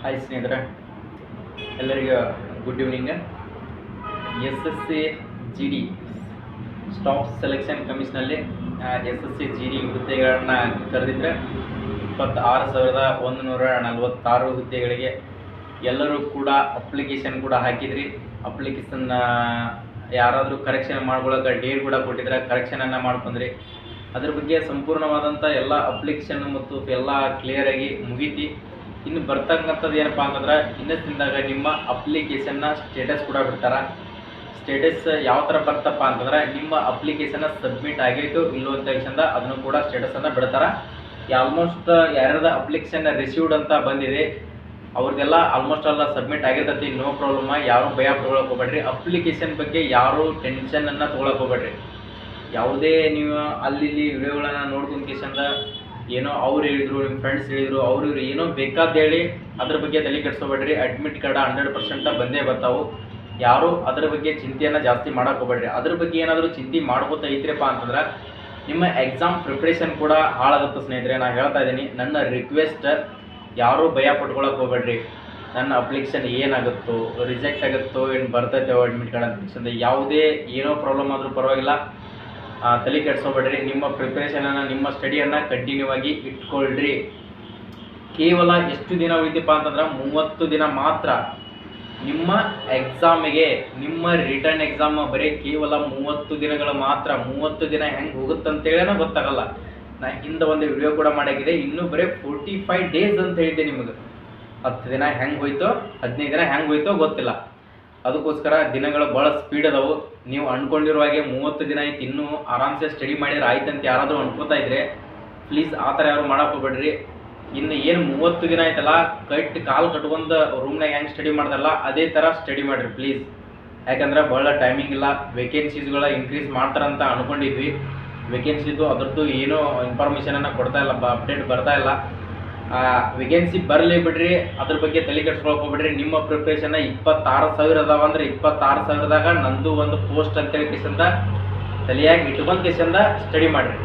Hi ಸ್ನೇಹಿತರೆ, ಎಲ್ಲರಿಗೂ good evening. S S C G D staff selection ಕಮಿಷನಲ್ಲಿ S S C G D ಹುದ್ದೆಗಳನ್ನು ಕರೆದಿದ್ದರೆ 26,146 ಹುದ್ದೆಗಳಿಗೆ ಎಲ್ಲರೂ ಕೂಡ ಅಪ್ಲಿಕೇಶನ್ ಕೂಡ ಹಾಕಿದ್ರಿ. ಅಪ್ಲಿಕೇಶನ್ ಯಾರಾದರೂ ಕರೆಕ್ಷನ್ ಮಾಡ್ಕೊಳ್ಳೋಕೆ ಡೇಟ್ ಕೂಡ ಕೊಟ್ಟಿದ್ರೆ ಕರೆಕ್ಷನನ್ನು ಮಾಡ್ಕೊಂಡ್ರಿ. ಅದ್ರ ಬಗ್ಗೆ ಸಂಪೂರ್ಣವಾದಂಥ ಎಲ್ಲ ಅಪ್ಲಿಕೇಶನ್ ಮತ್ತು ಎಲ್ಲ ಕ್ಲಿಯರಾಗಿ ಮುಗೀತಿ. ಇನ್ನು ಬರ್ತಕ್ಕಂಥದ್ದು ಏನಪ್ಪ ಅಂತಂದ್ರೆ, ಇನ್ನೊಂದಾಗ ನಿಮ್ಮ ಅಪ್ಲಿಕೇಶನ್ನ ಸ್ಟೇಟಸ್ ಕೂಡ ಬಿಡ್ತಾರೆ. ಸ್ಟೇಟಸ್ ಯಾವ ಥರ ಬರ್ತಪ್ಪ ಅಂತಂದ್ರೆ, ನಿಮ್ಮ ಅಪ್ಲಿಕೇಶನ್ನ ಸಬ್ಮಿಟ್ ಆಗೈತು ಇಲ್ಲೋ ಅಂತ ವಿಷಯದ ಅದನ್ನು ಕೂಡ ಸ್ಟೇಟಸನ್ನು ಬಿಡ್ತಾರೆ. ಆಲ್ಮೋಸ್ಟ್ ಯಾರ್ಯಾರ್ದು ಅಪ್ಲಿಕೇಶನ್ ರಿಸೀವ್ಡ್ ಅಂತ ಬಂದಿದೆ ಅವ್ರಿಗೆಲ್ಲ ಆಲ್ಮೋಸ್ಟ್ ಎಲ್ಲ ಸಬ್ಮಿಟ್ ಆಗಿರ್ತೈತಿ. ನೋ ಪ್ರಾಬ್ಲಮ್, ಯಾರು ಭಯ ಪಡ್ಕೊಳಕ್ಕೆ ಹೋಗ್ಬೇಡ್ರಿ. ಅಪ್ಲಿಕೇಶನ್ ಬಗ್ಗೆ ಯಾರು ಟೆನ್ಷನನ್ನು ತೊಗೊಳಕ್ಕೆ ಹೋಗ್ಬೇಡ್ರಿ. ಯಾವುದೇ ನೀವು ಅಲ್ಲಿ ವಿಡಿಯೋಗಳನ್ನು ನೋಡ್ಕೊಂಡು ಕೇಸಂದ ಏನೋ ಅವ್ರು ಹೇಳಿದ್ರು, ನಿಮ್ಮ ಫ್ರೆಂಡ್ಸ್ ಹೇಳಿದ್ರು, ಅವ್ರು ಏನೋ ಬೇಕಾದ ಹೇಳಿ ಅದ್ರ ಬಗ್ಗೆ ತಲೆ ಕೆಡಿಸ್ಕೋಬೇಡ್ರಿ. ಅಡ್ಮಿಟ್ ಕಾರ್ಡ್ 100% ಬಂದೇ ಬರ್ತಾವೆ. ಯಾರು ಅದ್ರ ಬಗ್ಗೆ ಚಿಂತೆಯನ್ನು ಜಾಸ್ತಿ ಮಾಡೋಕೆ ಹೋಗ್ಬೇಡ್ರಿ. ಅದ್ರ ಬಗ್ಗೆ ಏನಾದರೂ ಚಿಂತೆ ಮಾಡ್ಕೋತಾ ಐತ್ರಪ್ಪ ಅಂತಂದ್ರೆ ನಿಮ್ಮ ಎಕ್ಸಾಮ್ ಪ್ರಿಪ್ರೇಷನ್ ಕೂಡ ಹಾಳಾಗುತ್ತೆ ಸ್ನೇಹಿತರೆ. ನಾನು ಹೇಳ್ತಾ ಇದ್ದೀನಿ, ನನ್ನ ರಿಕ್ವೆಸ್ಟ್, ಯಾರೂ ಭಯ ಪಟ್ಕೊಳಕ್ಕೆ ಹೋಗ್ಬೇಡ್ರಿ. ನನ್ನ ಅಪ್ಲಿಕೇಶನ್ ಏನಾಗುತ್ತೋ, ರಿಜೆಕ್ಟ್ ಆಗುತ್ತೋ, ಏನು ಬರ್ತೈತೆ ಅಡ್ಮಿಟ್ ಕಾರ್ಡ್ ಅಂತ ಯಾವುದೇ ಏನೋ ಪ್ರಾಬ್ಲಮ್ ಆದರೂ ಪರವಾಗಿಲ್ಲ, ತಲೆ ಕೆಡಿಸ್ಕೋಬೇಡ್ರಿ. ನಿಮ್ಮ ಪ್ರಿಪ್ರೇಷನನ್ನು, ನಿಮ್ಮ ಸ್ಟಡಿಯನ್ನು ಕಂಟಿನ್ಯೂ ಆಗಿ ಇಟ್ಕೊಳ್ರಿ. ಕೇವಲ ಎಷ್ಟು ದಿನ ಉಳಿತಪ್ಪ ಅಂತಂದ್ರೆ 30 ದಿನ ಮಾತ್ರ ನಿಮ್ಮ ಎಕ್ಸಾಮಿಗೆ. ನಿಮ್ಮ ರಿಟರ್ನ್ ಎಕ್ಸಾಮ್ ಬರೀ ಕೇವಲ 30 ದಿನಗಳು ಮಾತ್ರ. 30 ದಿನ ಹೆಂಗೆ ಹೋಗುತ್ತಂತೇಳಿನ ಗೊತ್ತಾಗಲ್ಲ. ನಾ ಹಿಂದೆ ಒಂದು ವಿಡಿಯೋ ಕೂಡ ಮಾಡಾಗಿದೆ. ಇನ್ನೂ ಬರೀ 45 ಡೇಸ್ ಅಂತ ಹೇಳಿದ್ದೆ ನಿಮಗೆ. 10 ದಿನ ಹೆಂಗೆ ಹೋಯ್ತೋ, 15 ದಿನ ಹೆಂಗೆ ಹೋಯ್ತೋ ಗೊತ್ತಿಲ್ಲ. ಅದಕ್ಕೋಸ್ಕರ ದಿನಗಳು ಭಾಳ ಸ್ಪೀಡ್ ಅದಾವು. ನೀವು ಅಂದ್ಕೊಂಡಿರೋ ಹಾಗೆ 30 ದಿನ ಆಯ್ತು, ಇನ್ನೂ ಆರಾಮ್ಸೆ ಸ್ಟಡಿ ಮಾಡಿದ್ರೆ ಆಯ್ತಂತ ಯಾರಾದರೂ ಅನ್ಕೋತಾ ಇದ್ರೆ ಪ್ಲೀಸ್ ಆ ಥರ ಯಾರು ಮಾಡಕ್ಕೆ ಹೋಗ್ಬೇಡ್ರಿ. ಇನ್ನು ಏನು 30 ದಿನ ಆಯ್ತಲ್ಲ, ಕಾಲು ಕಟ್ಕೊಂಡು ರೂಮ್ನಾಗ ಹೆಂಗೆ ಸ್ಟಡಿ ಮಾಡ್ದಲ್ಲ ಅದೇ ಥರ ಸ್ಟಡಿ ಮಾಡಿರಿ ಪ್ಲೀಸ್. ಯಾಕಂದ್ರೆ ಭಾಳ ಟೈಮಿಂಗ್ ಇಲ್ಲ. ವೇಕೆನ್ಸೀಸ್ಗಳ ಇನ್ಕ್ರೀಸ್ ಮಾಡ್ತಾರಂತ ಅಂದ್ಕೊಂಡಿದ್ವಿ. ವೇಕೆನ್ಸಿದು ಅದ್ರದ್ದು ಏನೋ ಇನ್ಫಾರ್ಮೇಷನನ್ನು ಕೊಡ್ತಾ ಇಲ್ಲ, ಅಪ್ಡೇಟ್ ಬರ್ತಾ ಇಲ್ಲ. ವೇಕೆನ್ಸಿ ಬರಲಿ ಬಿಡ್ರಿ, ಅದ್ರ ಬಗ್ಗೆ ತಲೆ ಕೆಡ್ಸ್ಕೊಳಕ್ಕೆ ಹೋಗ್ಬಿಡ್ರಿ. ನಿಮ್ಮ ಪ್ರಿಪ್ರೇಷನ್ನ 26,000 ಅದಾವ ಅಂದ್ರೆ 26,000ದಾಗ ನಂದು ಒಂದು ಪೋಸ್ಟ್ ಅಂತೇಳಿ ಕೇಸಿಂದ ತಲೆಯಾಗಿ ಇಟ್ಕೊಂಡು ಕೇಸಿಂದ ಸ್ಟಡಿ ಮಾಡಿರಿ.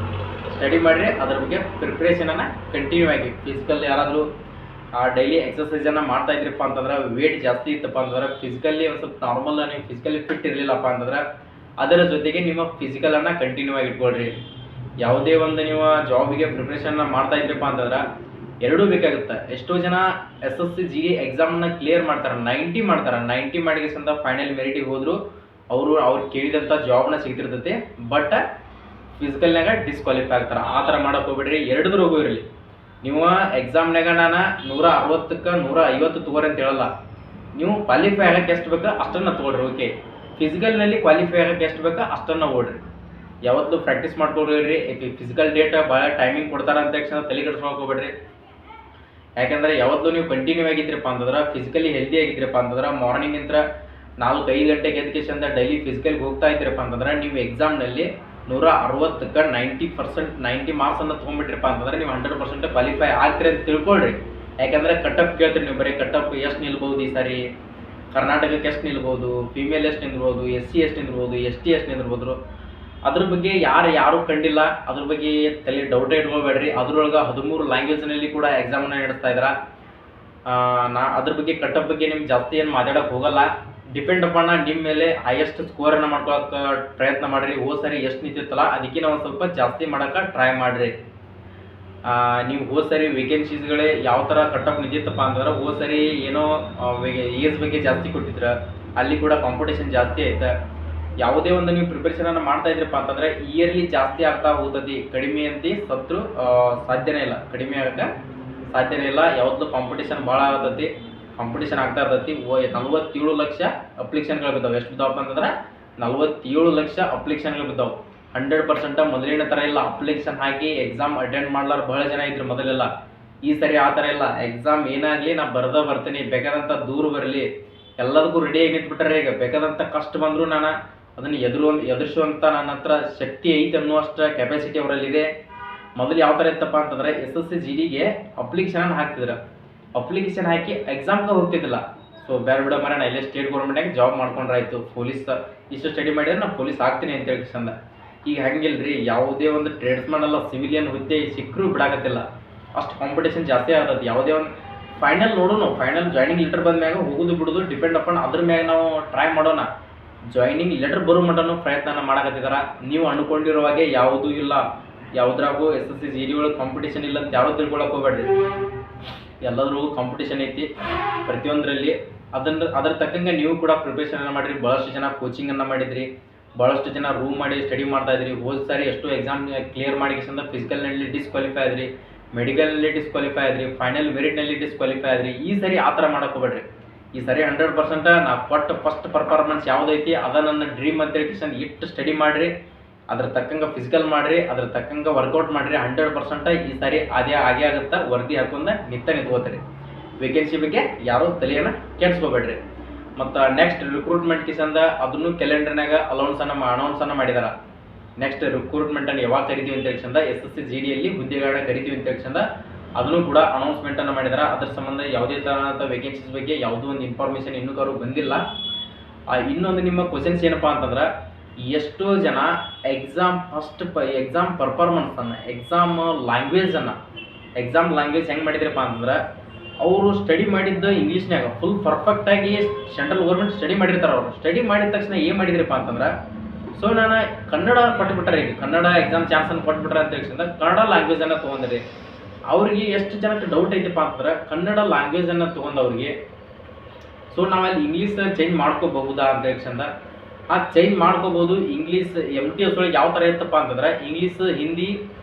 ಅದ್ರ ಬಗ್ಗೆ ಪ್ರಿಪ್ರೇಷನನ್ನು ಕಂಟಿನ್ಯೂ ಆಗಿ. ಫಿಸಿಕಲ್ ಯಾರಾದರೂ ಡೈಲಿ ಎಕ್ಸಸೈಸನ್ನು ಮಾಡ್ತಾ ಇದ್ರಪ್ಪ ಅಂತಂದ್ರೆ, ವೇಟ್ ಜಾಸ್ತಿ ಇತ್ತಪ್ಪ ಅಂತಂದ್ರೆ, ಫಿಸಿಕಲಿ ಒಂದು ಸ್ವಲ್ಪ ನಾರ್ಮಲ್ ನೀವು ಫಿಸಿಕಲಿ ಫಿಟ್ ಇರಲಿಲ್ಲಪ್ಪ ಅಂತಂದ್ರೆ ಅದರ ಜೊತೆಗೆ ನಿಮ್ಮ ಫಿಸಿಕಲನ್ನು ಕಂಟಿನ್ಯೂ ಆಗಿ ಇಟ್ಕೊಳ್ರಿ. ಯಾವುದೇ ಒಂದು ನೀವು ಜಾಬಿಗೆ ಪ್ರಿಪ್ರೇಷನ್ನ ಮಾಡ್ತಾ ಇದ್ರಪ್ಪ ಅಂತಂದ್ರೆ ಎರಡೂ ಬೇಕಾಗುತ್ತೆ. ಎಷ್ಟೋ ಜನ S S C G D ಎಕ್ಸಾಮ್ನ ಕ್ಲಿಯರ್ ಮಾಡ್ತಾರೆ, 90 ಮಾಡ್ತಾರೆ. 90 ಮಾಡಿಗೆಸಂತ ಫೈನಲ್ ಮೆರಿಟಿಗೆ ಹೋದ್ರು ಅವ್ರು ಕೇಳಿದಂಥ ಜಾಬ್ನ ಸಿಗ್ತಿರ್ತೈತಿ. ಬಟ್ ಫಿಸಿಕಲ್ನಾಗ ಡಿಸ್ಕ್ವಾಲಿಫೈ ಆಗ್ತಾರೆ. ಆ ಥರ ಮಾಡೋಕೆ ಹೋಗ್ಬೇಡ್ರಿ. ಎರಡದ್ರಾಗೂ ಇರಲಿ. ನೀವು ಎಕ್ಸಾಮ್ನಾಗ ನಾನು 160ಕ್ಕೆ 150 ತೊಗೊರಿ ಅಂತ ಹೇಳಲ್ಲ. ನೀವು ಕ್ವಾಲಿಫೈ ಆಗಕ್ಕೆ ಎಷ್ಟು ಬೇಕು ಅಷ್ಟನ್ನು ತೊಗೊಳ್ರಿ. ಓಕೆ, ಫಿಸಿಕಲ್ನಲ್ಲಿ ಕ್ವಾಲಿಫೈ ಆಗಕ್ಕೆ ಎಷ್ಟು ಬೇಕು ಅಷ್ಟನ್ನು ಓಡ್ರಿ. ಯಾವತ್ತೂ ಪ್ರಾಕ್ಟೀಸ್ ಮಾಡ್ಕೊಳ್ರಿ. ಫಿಸಿಕಲ್ ಡೇಟ್ ಭಾಳ ಟೈಮಿಂಗ್ ಕೊಡ್ತಾರೆ ಅಂತ ತಕ್ಷಣ ತಲೆ ಕೆಡಿಸ್ಕೊಳಕ್ಕೆ ಹೋಗ್ಬೇಡ್ರಿ. ಯಾಕಂದರೆ ಯಾವತ್ತೂ ನೀವು ಕಂಟಿನ್ಯೂ ಆಗಿದ್ರಪ್ಪ ಅಂತಂದ್ರೆ, ಫಿಸಿಕಲಿ ಹೆಲ್ದಿ ಆಗಿದ್ರಪ್ಪ ಅಂತಂದ್ರೆ, ಮಾರ್ನಿಂಗ್ ಇಂತ್ರ 4-5 ಗಂಟೆಗೆ ಎದ್ಕೇಶಂದ ಡೈಲಿ ಫಿಸಿಕಲ್ಗೆ ಹೋಗ್ತಾ ಇದ್ದೀರಪ್ಪ ಅಂತಂದ್ರೆ ನೀವು ಎಕ್ಸಾಮ್ನಲ್ಲಿ 160ಕ್ಕೆ 90 ಮಾರ್ಕ್ಸನ್ನು ತೊಗೊಂಡ್ಬಿಟ್ರಪ್ಪ ಅಂತಂದ್ರೆ ನೀವು 100% ಕ್ವಾಲಿಫೈ ಆಗ್ತೀರಿ ಅಂತ ತಿಳ್ಕೊಳ್ರಿ. ಯಾಕಂದರೆ ಕಟಪ್ ಕೇಳ್ತೀರಿ ನೀವು. ಬರೀ ಕಟಪ್ ಎಷ್ಟು ನಿಲ್ಬೋದು ಈ ಸಾರಿ, ಕರ್ನಾಟಕಕ್ಕೆ ಎಷ್ಟು ನಿಲ್ಬೋದು, ಫಿಮೇಲ್ ಎಷ್ಟು ನಿಂದಿರ್ಬೋದು, SC ಎಷ್ಟು ನಿಂದಿರ್ಬೋದು, ST ಎಷ್ಟು ನಿಂದಿರ್ಬೋದು, ಅದ್ರ ಬಗ್ಗೆ ಯಾರು ಕಂಡಿಲ್ಲ. ಅದ್ರ ಬಗ್ಗೆ ತಲೆ ಡೌಟೇ ಇಟ್ಕೊಳ್ಬೇಡ್ರಿ. ಅದ್ರೊಳಗೆ 13 ಲ್ಯಾಂಗ್ವೇಜ್ನಲ್ಲಿ ಕೂಡ ಎಕ್ಸಾಮನ್ನು ನಡೆಸ್ತಾ ಇದ್ದಾರೆ. ಅದ್ರ ಬಗ್ಗೆ ಕಟಪ್ ಬಗ್ಗೆ ನಿಮ್ಗೆ ಜಾಸ್ತಿ ಏನು ಮಾತಾಡೋಕೆ ಹೋಗಲ್ಲ. ಡಿಪೆಂಡ್ ಅಪಾನ್ ನಿಮ್ಮ ಮೇಲೆ ಹೈಯೆಸ್ಟ್ ಸ್ಕೋರನ್ನು ಮಾಡ್ಕೊಳಕ್ಕೆ ಪ್ರಯತ್ನ ಮಾಡಿರಿ. ಸರಿ ಎಷ್ಟು ನಿಂತಿತ್ತಲ್ಲ ಅದಕ್ಕಿಂತ ಒಂದು ಸ್ವಲ್ಪ ಜಾಸ್ತಿ ಮಾಡೋಕೆ ಟ್ರೈ ಮಾಡಿರಿ. ನೀವು ಸರಿ ವೇಕೆನ್ಸೀಸ್ಗಳೇ ಯಾವ ಥರ ಕಟಪ್ ನಿಂತಿತ್ತಪ್ಪ ಅಂತಂದ್ರೆ ಸರಿ ಏನೋ ಏಜ್ ಬಗ್ಗೆ ಜಾಸ್ತಿ ಕೊಟ್ಟಿದ್ರೆ ಅಲ್ಲಿ ಕೂಡ ಕಾಂಪಿಟೇಷನ್ ಜಾಸ್ತಿ ಐತೆ. ಯಾವುದೇ ಒಂದು ನೀವು ಪ್ರಿಪ್ರೇಷನನ್ನು ಮಾಡ್ತಾ ಇದ್ರಪ್ಪ ಅಂತಂದ್ರೆ ಇಯರ್ಲಿ ಜಾಸ್ತಿ ಆಗ್ತಾ ಹೋಗ್ತದೆ. ಕಡಿಮೆ ಅಂತ ಸತ್ರು ಸಾಧ್ಯನೇ ಇಲ್ಲ, ಕಡಿಮೆ ಆಗಕ್ಕೆ ಸಾಧ್ಯನೇ ಇಲ್ಲ. ಯಾವತ್ತೂ ಕಾಂಪಿಟೇಷನ್ ಭಾಳ ಆಗ್ತೈತಿ, ಕಾಂಪಿಟೇಷನ್ ಆಗ್ತಾ ಇರ್ತೈತಿ. 47 ಲಕ್ಷ ಅಪ್ಲಿಕೇಶನ್ಗಳು ಬಿದ್ದಾವೆ. ಎಷ್ಟು ಬಿದ್ದಾವಪ್ಪ ಅಂತಂದ್ರೆ 47 ಲಕ್ಷ ಅಪ್ಲಿಕೇಶನ್ಗಳು ಬಿದ್ದಾವೆ. 100% ಮೊದಲಿನ ಥರ ಇಲ್ಲ. ಅಪ್ಲಿಕೇಶನ್ ಹಾಕಿ ಎಕ್ಸಾಮ್ ಅಟೆಂಡ್ ಮಾಡ್ಲಾರ ಭಾಳ ಜನ ಇದ್ರು ಮೊದಲೆಲ್ಲ. ಈ ಸರಿ ಆ ಥರ ಇಲ್ಲ. ಎಕ್ಸಾಮ್ ಏನಾಗಲಿ ನಾ ಬರ್ತೀನಿ, ಬೇಕಾದಂಥ ದೂರ ಬರಲಿ, ಎಲ್ಲದಕ್ಕೂ ರೆಡಿಯಾಗಿ ನಿಂತ್ಬಿಟ್ರೆ. ಈಗ ಬೇಕಾದಂಥ ಕಷ್ಟ ಬಂದರೂ ನಾನು ಅದನ್ನು ಎದುರಿಸುವಂಥ ನನ್ನ ಹತ್ರ ಶಕ್ತಿ ಐತೆ ಅನ್ನುವಷ್ಟು ಕೆಪಾಸಿಟಿ ಅವರಲ್ಲಿದೆ. ಮೊದಲು ಯಾವ ಥರ ಇತ್ತಪ್ಪ ಅಂತಂದರೆ ಎಸ್ ಎಸ್ ಸಿ ಜಿ ಡಿಗೆ ಅಪ್ಲಿಕೇಶನ್ ಹಾಕ್ತಿದ್ರು. ಅಪ್ಲಿಕೇಶನ್ ಹಾಕಿ ಎಕ್ಸಾಮ್ಗೆ ಹೋಗ್ತಿದ್ದಿಲ್ಲ. ಸೊ ಬೇರೆ ಬಿಡೋ ಮರ ನಾ ಇಲ್ಲೇ ಸ್ಟೇಟ್ ಗೌರ್ಮೆಂಟಾಗಿ ಜಾಬ್ ಮಾಡ್ಕೊಂಡ್ರೆ ಆಯಿತು, ಪೊಲೀಸ್ ಇಷ್ಟು ಸ್ಟಡಿ ಮಾಡಿದ್ರೆ ನಾನು ಪೊಲೀಸ್ ಆಗ್ತೀನಿ ಅಂತೇಳಿ ಚಂದ. ಈಗ ಹಂಗಿಲ್ರಿ. ಯಾವುದೇ ಒಂದು ಟ್ರೇಡ್ಸ್ಮನ್ ಅಲ್ಲ, ಸಿವಿಲಿಯನ್ ಹುದ್ದೆ ಸಿಕ್ಕರೂ ಬಿಡಾಕತ್ತಿಲ್ಲ. ಅಷ್ಟು ಕಾಂಪಿಟೇಷನ್ ಜಾಸ್ತಿ ಆಗ್ತದೆ. ಯಾವುದೇ ಒಂದು ಫೈನಲ್ ನೋಡೋಣ, ಫೈನಲ್ ಜಾಯ್ನಿಂಗ್ ಲೆಟರ್ ಬಂದ ಮ್ಯಾಗ ಹೋಗೋದು ಬಿಡೋದು ಡಿಪೆಂಡ್ ಅಪಾನ್ ಅದ್ರ ಮ್ಯಾಗ ನಾವು ಟ್ರೈ ಮಾಡೋಣ. ಜಾಯ್ನಿಂಗ್ ಲೆಟರ್ ಬರೋ ಮಟನು ಪ್ರಯತ್ನ ಮಾಡಕತ್ತಿದಾರ. ನೀವು ಅನ್ಕೊಂಡಿರುವಾಗೆ ಯಾವುದೂ ಇಲ್ಲ, ಯಾವುದ್ರಾಗೂ SSC GD ಒಳಗೆ ಕಾಂಪಿಟೇಷನ್ ಇಲ್ಲ ಅಂತ ಯಾರು ತಿಳ್ಕೊಳಕ್ ಹೋಗ್ಬೇಡ್ರಿ. ಎಲ್ಲರೂ ಕಾಂಪಿಟೇಷನ್ ಐತಿ ಪ್ರತಿಯೊಂದರಲ್ಲಿ. ಅದ್ರ ತಕ್ಕಂಗೆ ನೀವು ಕೂಡ ಪ್ರಿಪ್ರೇಷನ್ ಮಾಡಿರಿ. ಭಾಳಷ್ಟು ಜನ ಕೋಚಿಂಗನ್ನು ಮಾಡಿದ್ರಿ, ಭಾಳಷ್ಟು ಜನ ರೂಮ್ ಮಾಡಿ ಸ್ಟಡಿ ಮಾಡ್ತಾ ಇದ್ರಿ. ಹೋದ ಸಾರಿ ಎಷ್ಟೋ ಎಕ್ಸಾಮ್ ಕ್ಲಿಯರ್ ಮಾಡಿ ಫಿಸಿಕಲ್ನಲ್ಲಿ ಡಿಸ್ಕ್ವಾಲಿಫೈ ಆದ್ರಿ, ಮೆಡಿಕಲ್ನಲ್ಲಿ ಡಿಸ್ಕ್ವಾಲಿಫೈ ಆದ್ರಿ, ಫೈನಲ್ ಮೆರಿಟ್ನಲ್ಲಿ ಡಿಸ್ಕ್ವಾಲಿಫೈ ಆದ್ರಿ. ಈ ಸರಿ ಆ ಥರ ಮಾಡಕ್ಕೆ ಹೋಗ್ಬೇಡ್ರಿ. ಈ ಸರಿ 100% ನಾ ಕೊಟ್ಟ ಫಸ್ಟ್ ಪರ್ಫಾರ್ಮೆನ್ಸ್ ಯಾವುದೈತಿ ಅದ ನನ್ನ ಡ್ರೀಮ್ ಅಂತೇಳಿ ಇಟ್ಟು ಸ್ಟಡಿ ಮಾಡಿರಿ. ಅದ್ರ ತಕ್ಕಂಗೆ ಫಿಸಿಕಲ್ ಮಾಡಿರಿ, ಅದ್ರ ತಕ್ಕಂಗೆ ವರ್ಕೌಟ್ ಮಾಡಿರಿ. 100% ಈ ಸಾರಿ ಆಗೇ ಆಗುತ್ತಾ. ವರದಿ ಹಾಕೊಂಡ ನಿಂತ್ಕೋತೀರಿ. ವೇಕೆನ್ಸಿ ಬಗ್ಗೆ ಯಾರೂ ತಲೆಯನ್ನು ಕೆಡಿಸ್ಕೋಬೇಡ್ರಿ. ಮತ್ತು ನೆಕ್ಸ್ಟ್ ರಿಕ್ರೂಟ್ಮೆಂಟ್ ಕಿಸಂದ ಅದನ್ನು ಕ್ಯಾಲೆಂಡರ್ನಾಗ ಅನೌನ್ಸನ್ನು ಮಾಡಿದಾರ. ನೆಕ್ಸ್ಟ್ ರಿಕ್ರೂಟ್ಮೆಂಟನ್ನು ಯಾವಾಗ ಕರಿತೀವಿ ಅಂತ ಹೇಳ್ಸಂದ SSC GDಯಲ್ಲಿ ಹುದ್ದೆಗಳನ್ನ ಕರಿತೀವಿ ಅಂತ ಹೇಳ್ಸಂದ ಅದನ್ನು ಕೂಡ ಅನೌನ್ಸ್ಮೆಂಟನ್ನು ಮಾಡಿದಾರ. ಅದ್ರ ಸಂಬಂಧ ಯಾವುದೇ ಥರದ ವೇಕೆನ್ಸೀಸ್ ಬಗ್ಗೆ ಯಾವುದೋ ಒಂದು ಇನ್ಫಾರ್ಮೇಷನ್ ಇನ್ನೂ ಬಂದಿಲ್ಲ. ಇನ್ನೊಂದು ನಿಮ್ಮ ಕ್ವಶನ್ಸ್ ಏನಪ್ಪ ಅಂತಂದ್ರೆ, ಎಷ್ಟೋ ಜನ ಎಕ್ಸಾಮ್ ಪರ್ಫಾರ್ಮೆನ್ಸನ್ನು ಎಕ್ಸಾಮ್ ಲ್ಯಾಂಗ್ವೇಜ್ ಹೆಂಗೆ ಮಾಡಿದ್ರಪ್ಪ ಅಂತಂದ್ರೆ, ಅವರು ಸ್ಟಡಿ ಮಾಡಿದ್ದು ಇಂಗ್ಲೀಷ್ನಾಗ ಫುಲ್ ಪರ್ಫೆಕ್ಟಾಗಿ ಸೆಂಟ್ರಲ್ ಗೌರ್ಮೆಂಟ್ ಸ್ಟಡಿ ಮಾಡಿರ್ತಾರೆ. ಅವರು ಸ್ಟಡಿ ಮಾಡಿದ ತಕ್ಷಣ ಏನು ಮಾಡಿದ್ರಪ್ಪ ಅಂತಂದ್ರೆ, ಸೊ ನಾನು ಕನ್ನಡ ಕೊಟ್ಬಿಟ್ರೆ, ಈಗ ಕನ್ನಡ ಎಕ್ಸಾಮ್ ಚಾನ್ಸನ್ನು ಕೊಟ್ಬಿಟ್ರೆ ಅಂತ ಹೇಳ್ಸಿಂದ ಕನ್ನಡ ಲ್ಯಾಂಗ್ವೇಜನ್ನು ತೊಗೊಂಡ್ರಿ. ಅವ್ರಿಗೆ ಎಷ್ಟು ಜನಕ್ಕೆ ಡೌಟ್ ಐತಪ್ಪ ಅಂತಂದ್ರೆ, ಕನ್ನಡ ಲ್ಯಾಂಗ್ವೇಜನ್ನು ತೊಗೊಂಡವ್ರಿಗೆ ಸೊ ನಾವಲ್ಲಿ ಇಂಗ್ಲೀಷ್ ಚೇಂಜ್ ಮಾಡ್ಕೋಬಹುದಾ ಅಂತ ಹೇಳ್ಸಂದ ಚೇಂಜ್ ಮಾಡ್ಕೋಬೋದು. ಇಂಗ್ಲೀಷ್ MTS ಒಳಗೆ ಯಾವ ಥರ ಇತ್ತಪ್ಪ ಅಂತಂದ್ರೆ, ಇಂಗ್ಲೀಷ್, ಹಿಂದಿ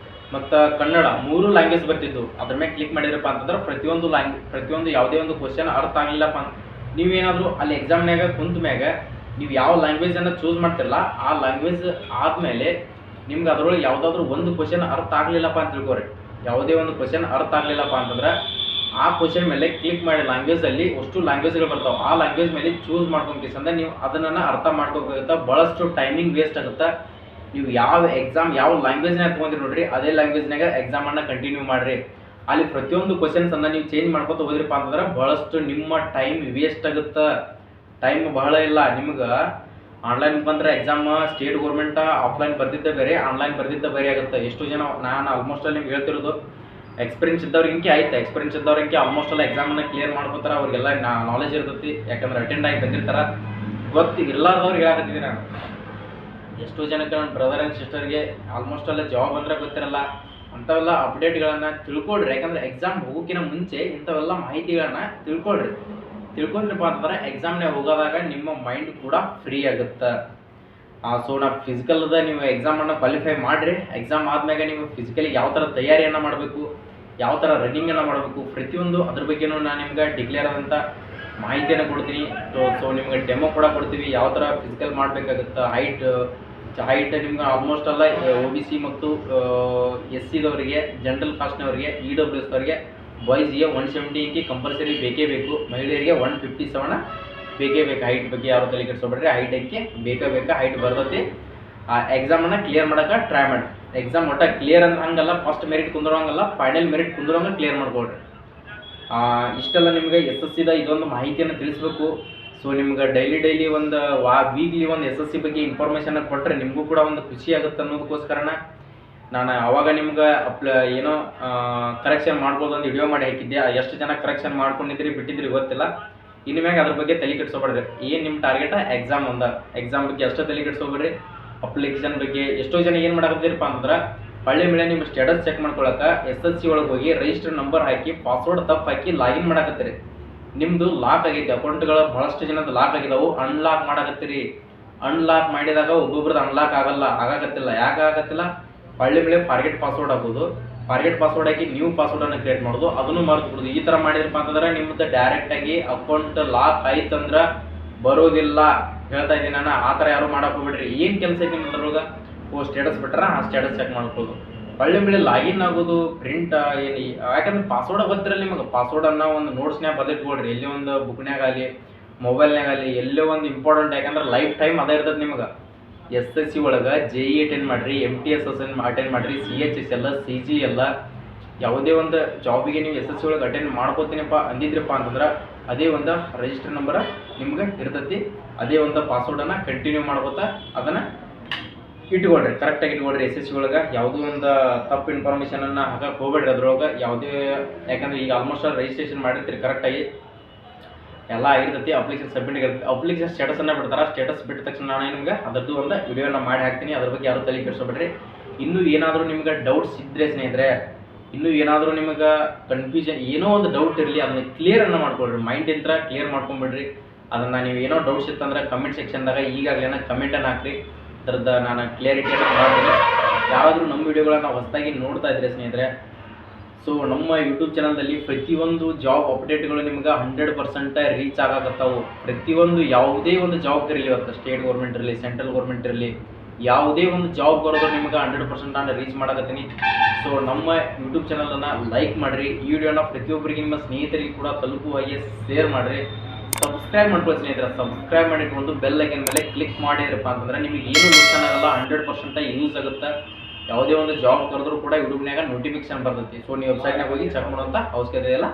ಮತ್ತು ಕನ್ನಡ 3 ಲ್ಯಾಂಗ್ವೇಜ್ ಬರ್ತಿದ್ದು. ಅದ್ರ ಮೇಲೆ ಕ್ಲಿಕ್ ಮಾಡಿದ್ರಪ್ಪ ಅಂತಂದ್ರೆ ಪ್ರತಿಯೊಂದು ಯಾವುದೇ ಒಂದು ಕ್ವಶನ್ ಅರ್ಥ ಆಗಲಿಲ್ಲಪ್ಪ ಅಂತ ನೀವೇನಾದರೂ ಅಲ್ಲಿ ಎಕ್ಸಾಮ್ನಾಗ ಕುಂತ ಮ್ಯಾಗ ನೀವು ಯಾವ ಲ್ಯಾಂಗ್ವೇಜನ್ನು ಚೂಸ್ ಮಾಡ್ತಿರಲ್ಲ ಆ ಲ್ಯಾಂಗ್ವೇಜ್ ಆದಮೇಲೆ ನಿಮ್ಗೆ ಅದರೊಳಗೆ ಯಾವುದಾದ್ರೂ ಒಂದು ಕ್ವಶನ್ ಅರ್ಥ ಆಗಲಿಲ್ಲಪ್ಪ ಅಂತ ತಿಳ್ಕೊರಿ. ಯಾವುದೇ ಒಂದು ಕ್ವಶನ್ ಅರ್ಥ ಆಗಲಿಲ್ಲಪ್ಪ ಅಂತಂದ್ರೆ ಆ ಕ್ವಶನ್ ಮೇಲೆ ಕ್ಲಿಕ್ ಮಾಡಿ ಲ್ಯಾಂಗ್ವೇಜಲ್ಲಿ ಅಷ್ಟು ಲ್ಯಾಂಗ್ವೇಜ್ಗಳು ಬರ್ತಾವೆ. ಆ ಲ್ಯಾಂಗ್ವೇಜ್ ಮೇಲೆ ಚೂಸ್ ಮಾಡ್ಕೊಂಡ್ಕಿಸಂದ ನೀವು ಅದನ್ನು ಅರ್ಥ ಮಾಡ್ಕೋಬೇಕಾಗುತ್ತೆ. ಭಾಳಷ್ಟು ಟೈಮಿಂಗ್ ವೇಸ್ಟ್ ಆಗುತ್ತೆ. ನೀವು ಯಾವ ಲ್ಯಾಂಗ್ವೇಜ್ನಾಗ ತೊಗೊಂಡ್ರಿ ನೋಡ್ರಿ, ಅದೇ ಲ್ಯಾಂಗ್ವೇಜ್ನಾಗ ಎಕ್ಸಾಮನ್ನು ಕಂಟಿನ್ಯೂ ಮಾಡಿರಿ. ಅಲ್ಲಿ ಪ್ರತಿಯೊಂದು ಕ್ವಶನ್ಸನ್ನು ನೀವು ಚೇಂಜ್ ಮಾಡ್ಕೊತ ಹೋದ್ರಿಪ್ಪ ಅಂತಂದ್ರೆ ಭಾಳಷ್ಟು ನಿಮ್ಮ ಟೈಮ್ ವೇಸ್ಟ್ ಆಗುತ್ತೆ. ಟೈಮ್ ಬಹಳ ಇಲ್ಲ ನಿಮ್ಗೆ. ಆನ್ಲೈನ್ ಬಂದರೆ ಎಕ್ಸಾಮ್ ಸ್ಟೇಟ್ ಗೌರ್ಮೆಂಟ ಆಫ್ಲೈನ್ ಬರ್ದಿದ್ದ ಬೇರೆ, ಆನ್ಲೈನ್ ಬರ್ದಿದ್ದ ಬೇರೆ ಆಗುತ್ತೆ. ಎಷ್ಟು ಜನ ನಾನು ಆಲ್ಮೋಸ್ಟ್ ಅಲ್ಲಿ ನಿಮ್ಗೆ ಹೇಳ್ತಿರೋದು ಎಕ್ಸ್ಪೀರಿಯನ್ಸ್ ಇದ್ದವ್ರಿಗೆ ಆಯ್ತು. ಎಕ್ಸ್ಪೀರಿಯನ್ಸ್ ಇದ್ದವ್ರಿಗೆ ಆಲ್ಮೋಸ್ಟ್ ಎಲ್ಲ ಎಕ್ಸಾಮನ್ನು ಕ್ಲಿಯರ್ ಮಾಡ್ಕೋತಾರೆ. ಅವ್ರಿಗೆಲ್ಲ ನಾಲೆಜ್ ಇರ್ತೈತಿ, ಯಾಕಂದ್ರೆ ಅಟೆಂಡ್ ಆಗಿ ಬಂದಿರ್ತಾರೆ. ಇಲ್ಲಾರ್ದವ್ರಿಗೆ ಹೇಳಕತ್ತಿದ್ದೀನಿ ನಾನು. ಎಷ್ಟೋ ಜನಕ್ಕೆ ನನ್ನ ಬ್ರದರ್ ಆ್ಯಂಡ್ ಸಿಸ್ಟರ್ಗೆ ಆಲ್ಮೋಸ್ಟ್ ಎಲ್ಲ ಜಾಬ್ ಅಂದರೆ ಗೊತ್ತಿರಲ್ಲ. ಅಂಥವೆಲ್ಲ ಅಪ್ಡೇಟ್ಗಳನ್ನು ತಿಳ್ಕೊಳ್ರಿ. ಯಾಕಂದರೆ ಎಕ್ಸಾಮ್ ಹೋಗೋಕ್ಕಿಂತ ಮುಂಚೆ ಇಂಥವೆಲ್ಲ ಮಾಹಿತಿಗಳನ್ನು ತಿಳ್ಕೊಂಡ್ರಿಪ್ಪ ಅಂತಂದ್ರೆ ಎಕ್ಸಾಮ್ನಾಗ ಹೋಗೋದಾಗ ನಿಮ್ಮ ಮೈಂಡ್ ಕೂಡ ಫ್ರೀ ಆಗುತ್ತೆ. ಸೊ ನಾವು ಫಿಸಿಕಲ್ದ ನೀವು ಎಕ್ಸಾಮನ್ನು ಕ್ವಾಲಿಫೈ ಮಾಡಿರಿ. ಎಕ್ಸಾಮ್ ಆದಮ್ಯಾಗ ನೀವು ಫಿಸಿಕಲಿ ಯಾವ ಥರ ತಯಾರಿಯನ್ನು ಮಾಡಬೇಕು, ಯಾವ ಥರ ರನ್ನಿಂಗನ್ನು ಮಾಡಬೇಕು, ಪ್ರತಿಯೊಂದು ಅದ್ರ ಬಗ್ಗೆನೂ ನಾನು ನಿಮ್ಗೆ ಡಿಕ್ಲೇರ್ ಆದಂಥ ಮಾಹಿತಿಯನ್ನು ಕೊಡ್ತೀನಿ. ಸೊ ನಿಮ್ಗೆ ಡೆಮೋ ಕೂಡ ಕೊಡ್ತೀವಿ, ಯಾವ ಥರ ಫಿಸಿಕಲ್ ಮಾಡಬೇಕಾಗುತ್ತೆ. ಹೈಟ್ ನಿಮ್ಗೆ ಆಲ್ಮೋಸ್ಟ್ ಎಲ್ಲ OBC ಮತ್ತು SCದವರಿಗೆ, ಜನರಲ್ ಕಾಸ್ಟ್ನವರಿಗೆ, EWS ಅವರಿಗೆ, ಬಾಯ್ಸ್ಗೆ 170 ಇಂಚಿ ಕಂಪಲ್ಸರಿ ಬೇಕೇ ಬೇಕು. ಮಹಿಳೆಯರಿಗೆ 157 ಬೇಕೇ ಬೇಕು. ಹೈಟ್ ಬಗ್ಗೆ ಯಾರು ತಲೆ ಕೆಡಿಸ್ಕೊಬೇಡ್ರಿ. ಹೈಟ್ ಅಂಕೆ ಬೇಕೇ ಬೇಕಾ, ಹೈಟ್ ಬರ್ತೈತಿ. ಆ ಎಕ್ಸಾಮನ್ನು ಕ್ಲಿಯರ್ ಮಾಡೋಕೆ ಟ್ರೈ ಮಾಡಿ. ಎಕ್ಸಾಮ್ ಒಟ್ಟು ಕ್ಲಿಯರ್ ಅಂದ್ರೆ ಹಂಗಲ್ಲ, ಫಸ್ಟ್ ಮೆರಿಟ್ ಕುಂದ್ರೋಂಗಲ್ಲ, ಫೈನಲ್ ಮೆರಿಟ್ ಕುಂದ್ರೋಂಗೆ ಕ್ಲಿಯರ್ ಮಾಡ್ಕೊಳ್ರಿ. ಇಷ್ಟೆಲ್ಲ ನಿಮಗೆ SSCದ ಇದೊಂದು ಮಾಹಿತಿಯನ್ನು ತಿಳಿಸ್ಬೇಕು. ಸೊ ನಿಮ್ಗೆ ಡೈಲಿ ಒಂದು ವೀಕ್ಲಿ ಒಂದು SSC ಬಗ್ಗೆ ಇನ್ಫಾರ್ಮೇಷನ್ ಕೊಟ್ಟರೆ ನಿಮಗೂ ಕೂಡ ಒಂದು ಖುಷಿ ಆಗುತ್ತೆ ಅನ್ನೋದಕ್ಕೋಸ್ಕರನ ನಾನು ಅವಾಗ ನಿಮ್ಗೆ ಏನೋ ಕರೆಕ್ಷನ್ ಮಾಡ್ಬೋದು ಒಂದು ವಿಡಿಯೋ ಮಾಡಿ ಹಾಕಿದ್ದೆ. ಎಷ್ಟು ಜನ ಕರೆಕ್ಷನ್ ಮಾಡ್ಕೊಂಡಿದ್ರಿ ಬಿಟ್ಟಿದ್ರಿ ಗೊತ್ತಿಲ್ಲ. ಇನ್ನು ಮ್ಯಾಗ ಅದ್ರ ಬಗ್ಗೆ ತಲೆ ಕೆಡಿಸ್ಕೊಬೇಡ್ರಿ. ಏನು ನಿಮ್ಮ ಟಾರ್ಗೆಟ ಎಕ್ಸಾಮ್ ಬಗ್ಗೆ ಅಷ್ಟೇ ತಲೆ ಕೆಡಿಸ್ಕೊಬೇಡ್ರಿ. ಅಪ್ಲಿಕೇಶನ್ ಬಗ್ಗೆ ಎಷ್ಟೋ ಜನ ಏನು ಮಾಡಕತ್ತೀರಪ್ಪ ಅಂದ್ರೆ, ಹಳ್ಳಿ ಮೇಲೆ ನಿಮ್ಮ ಸ್ಟೇಟಸ್ ಚೆಕ್ ಮಾಡ್ಕೊಳಕ್ಕೆ SSC ಒಳಗೆ ಹೋಗಿ ರಿಜಿಸ್ಟರ್ ನಂಬರ್ ಹಾಕಿ ಪಾಸ್ವರ್ಡ್ ತಪ್ಪು ಹಾಕಿ ಲಾಗಿನ್ ಮಾಡಕತ್ತೀರಿ. ನಿಮ್ಮದು ಲಾಕ್ ಆಗೈತಿ, ಅಕೌಂಟ್ಗಳು ಭಾಳಷ್ಟು ಜನದ ಲಾಕ್ ಆಗಿದಾವು. ಅನ್ಲಾಕ್ ಮಾಡಕತ್ತೀರಿ. ಅನ್ಲಾಕ್ ಮಾಡಿದಾಗ ಒಬ್ಬೊಬ್ರದ್ದು ಅನ್ಲಾಕ್ ಆಗಾಕತ್ತಿಲ್ಲ. ಯಾಕೆ ಆಗತ್ತಿಲ್ಲ? ಹಳ್ಳಿ ಮೇಲೆ ಫಾರ್ಗೆಟ್ ಪಾಸ್ವರ್ಡ್ ಹಾಕೋದು, ಫಾರ್ಗೆಟ್ ಪಾಸ್ವರ್ಡ್ ಹಾಕಿ ನ್ಯೂ ಪಾಸ್ವರ್ಡನ್ನು ಕ್ರಿಯೇಟ್ ಮಾಡೋದು, ಅದನ್ನು ಮರೆತು ಬಿಡೋದು. ಈ ಥರ ಮಾಡಿದ್ರಪ್ಪ ಅಂತಂದ್ರೆ ನಿಮ್ಮದು ಡೈರೆಕ್ಟಾಗಿ ಅಕೌಂಟ್ ಲಾಕ್ ಆಯ್ತಂದ್ರೆ ಬರೋದಿಲ್ಲ. ಹೇಳ್ತಾ ಇದ್ದೀನಿ ನಾನು. ಆ ಥರ ಯಾರು ಮಾಡಕ್ಕೆ ಹೋಗ್ಬಿಡ್ರಿ. ಏನು ಕೆಲಸ ಐತಿ ನಿಮ್ಮದ್ರೊಳಗೆ? ಸ್ಟೇಟಸ್ ಬಿಟ್ರೆ ಆ ಸ್ಟೇಟಸ್ ಚೆಕ್ ಮಾಡ್ಬೋದು. ಹಳ್ಳಿ ಮೇಲೆ ಲಾಗಿನ್ ಆಗೋದು ಪ್ರಿಂಟ್ ಏನು, ಯಾಕಂದ್ರೆ ಪಾಸ್ವರ್ಡ್ ಗೊತ್ತಿರಲ್ಲ ನಿಮಗೆ. ಪಾಸ್ವರ್ಡನ್ನು ಒಂದು ನೋಟ್ಸ್ನ್ಯಾಗ ಬದಿಟ್ಕೊಳ್ರಿ. ಎಲ್ಲೇ ಒಂದು ಬುಕ್ನ್ಯಾಗಲಿ ಮೊಬೈಲ್ನಾಗಲಿ ಎಲ್ಲೇ ಒಂದು ಇಂಪಾರ್ಟೆಂಟ್. ಯಾಕಂದ್ರೆ ಲೈಫ್ ಟೈಮ್ ಅದೇ ಇರ್ತದೆ ನಿಮಗೆ. SSC ಒಳಗೆ JE ಅಟೆಂಡ್ ಮಾಡಿರಿ, MTS ಅಟೆಂಡ್ ಮಾಡಿರಿ, CHSL, CGL ಯಾವುದೇ ಒಂದು ಜಾಬಿಗೆ ನೀವು SSC ಒಳಗೆ ಅಟೆಂಡ್ ಮಾಡ್ಕೋತೀನಿಪ್ಪ ಅಂದಿದ್ರಪ್ಪ ಅಂತಂದ್ರೆ ಅದೇ ಒಂದು ರಿಜಿಸ್ಟರ್ ನಂಬರ್ ನಿಮ್ಗೆ ಇರ್ತೈತಿ. ಅದೇ ಒಂದು ಪಾಸ್ವರ್ಡನ್ನು ಕಂಟಿನ್ಯೂ ಮಾಡ್ಕೋತಾ ಅದನ್ನು ಇಟ್ಕೊಳ್ರಿ, ಕರೆಕ್ಟಾಗಿ ಇಟ್ಕೊಳ್ರಿ. ಎಸ್ ಎಸ್ ಸಿ ಒಳಗೆ ಯಾವುದೋ ಒಂದು ತಪ್ಪು ಇನ್ಫಾರ್ಮೇಷನನ್ನು ಹಾಕಕ್ಕೆ ಹೋಗ್ಬೇಡ್ರಿ ಅದ್ರೊಳಗೆ ಯಾವುದೇ. ಯಾಕಂದ್ರೆ ಈಗ ಆಲ್ಮೋಸ್ಟ್ ರಿಜಿಸ್ಟ್ರೇಷನ್ ಮಾಡಿರ್ತೀರಿ ಕರೆಕ್ಟಾಗಿ, ಎಲ್ಲ ಆಗಿರ್ತೈತಿ. ಅಪ್ಲಿಕೇಶನ್ ಸಬ್ಮಿಟ್ ಆಗಿರುತ್ತೆ. ಅಪ್ಲಿಕೇಶನ್ ಸ್ಟೇಟಸನ್ನು ಬಿಡ್ತಾರೆ. ಸ್ಟೇಟಸ್ ಬಿಟ್ಟ ತಕ್ಷಣ ನಾನು ನಿಮ್ಗೆ ಅದರದ್ದು ಒಂದು ವಿಡಿಯೋನ ಮಾಡಿ ಹಾಕ್ತೀನಿ. ಅದ್ರ ಬಗ್ಗೆ ಯಾರು ತಲೆ ಕೆಡಿಸ್ಕೊಬೇಡ್ರಿ. ಇನ್ನೂ ಏನಾದರೂ ನಿಮ್ಗೆ ಡೌಟ್ಸ್ ಇದ್ದರೆ ಸ್ನೇಹಿತರೆ, ಇನ್ನೂ ಏನಾದರೂ ನಿಮಗೆ ಕನ್ಫ್ಯೂಷನ್, ಏನೋ ಒಂದು ಡೌಟ್ ಇರಲಿ, ಅದನ್ನ ಕ್ಲಿಯರನ್ನು ಮಾಡ್ಕೊಳ್ರಿ. ಮೈಂಡಿಂದ ಕ್ಲಿಯರ್ ಮಾಡ್ಕೊಂಬಿಡ್ರಿ. ಅದನ್ನು ನೀವು ಏನೋ ಡೌಟ್ಸ್ ಇತ್ತಂದ್ರೆ ಕಮೆಂಟ್ ಸೆಕ್ಷನ್ದಾಗ ಈಗಾಗಲೇ ಕಮೆಂಟನ್ನು ಹಾಕ್ರಿ. ಅದರದ್ದು ನಾನು ಕ್ಲಿಯರಿಟಿಯನ್ನು ಮಾಡ್ತೀನಿ. ಯಾರಾದರೂ ನಮ್ಮ ವಿಡಿಯೋಗಳನ್ನ ಹೊಸದಾಗಿ ನೋಡ್ತಾ ಇದ್ರೆ ಸ್ನೇಹಿತರೆ, ಸೊ ನಮ್ಮ ಯೂಟ್ಯೂಬ್ ಚಾನಲ್ದಲ್ಲಿ ಪ್ರತಿಯೊಂದು ಜಾಬ್ ಅಪ್ಡೇಟ್ಗಳು ನಿಮ್ಗೆ 100% ರೀಚ್ ಆಗಕತ್ತಾವು. ಪ್ರತಿಯೊಂದು ಯಾವುದೇ ಒಂದು ಜಾಬ್ ಇರಲಿ, ಇವತ್ತು ಸ್ಟೇಟ್ ಗೌರ್ಮೆಂಟ್ ಇರಲಿ, ಸೆಂಟ್ರಲ್ ಗೌರ್ಮೆಂಟ್ ಇರಲಿ, ಯಾವುದೇ ಒಂದು ಜಾಬ್ ಬರೋದು ನಿಮ್ಗೆ 100% ನಾನು ರೀಚ್ ಮಾಡಕತ್ತೀನಿ. ಸೊ ನಮ್ಮ ಯೂಟ್ಯೂಬ್ ಚಾನಲನ್ನು ಲೈಕ್ ಮಾಡಿರಿ. ಈ ವಿಡಿಯೋನ ಪ್ರತಿಯೊಬ್ಬರಿಗೆ ನಿಮ್ಮ ಸ್ನೇಹಿತರಿಗೆ ಕೂಡ ತಲುಪುವ ಹಾಗೆ ಶೇರ್ ಮಾಡಿರಿ. ಸಬ್ಸ್ಕ್ರೈಬ್ ಮಾಡ್ಕೊಳ್ಳಿ ಸ್ನೇಹಿತರೆ. ಸಬ್ಸ್ಕ್ರೈಬ್ ಮಾಡಿಟ್ಕೊಂಡು ಬೆಲ್ ಐಕನ್ ಮೇಲೆ ಕ್ಲಿಕ್ ಮಾಡಿದ್ರಪ್ಪ ಅಂತಂದ್ರೆ ನಿಮಗೆ ಏನು ನುಕ್ಸಾನ ಆಗಲ್ಲ, 100% ಯೂಸ್ ಆಗುತ್ತೆ. ಯಾವುದೇ ಒಂದು ಜಾಬ್ ಕರೆದ್ರೂ ಕೂಡ ಯೂಟ್ಯೂಬ್ನಾಗ ನೋಟಿಫಿಕೇಶನ್ ಬರ್ತೈತಿ. ಸೊ ನೀವು ವೆಬ್ಸೈಟ್ನಾಗ ಹೋಗಿ ಚೆಕ್ ಮಾಡುವಂಥ ಅವಶ್ಯಕತೆ ಇಲ್ಲ.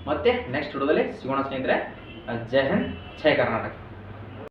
ಮತ್ತೆ ನೆಕ್ಸ್ಟ್ ವಿಡಿಯೋದಲ್ಲಿ ಸಿಗೋಣ ಸ್ನೇಹಿತರೆ. ಜೈ ಹಿಂದ್, ಜೈ ಕರ್ನಾಟಕ.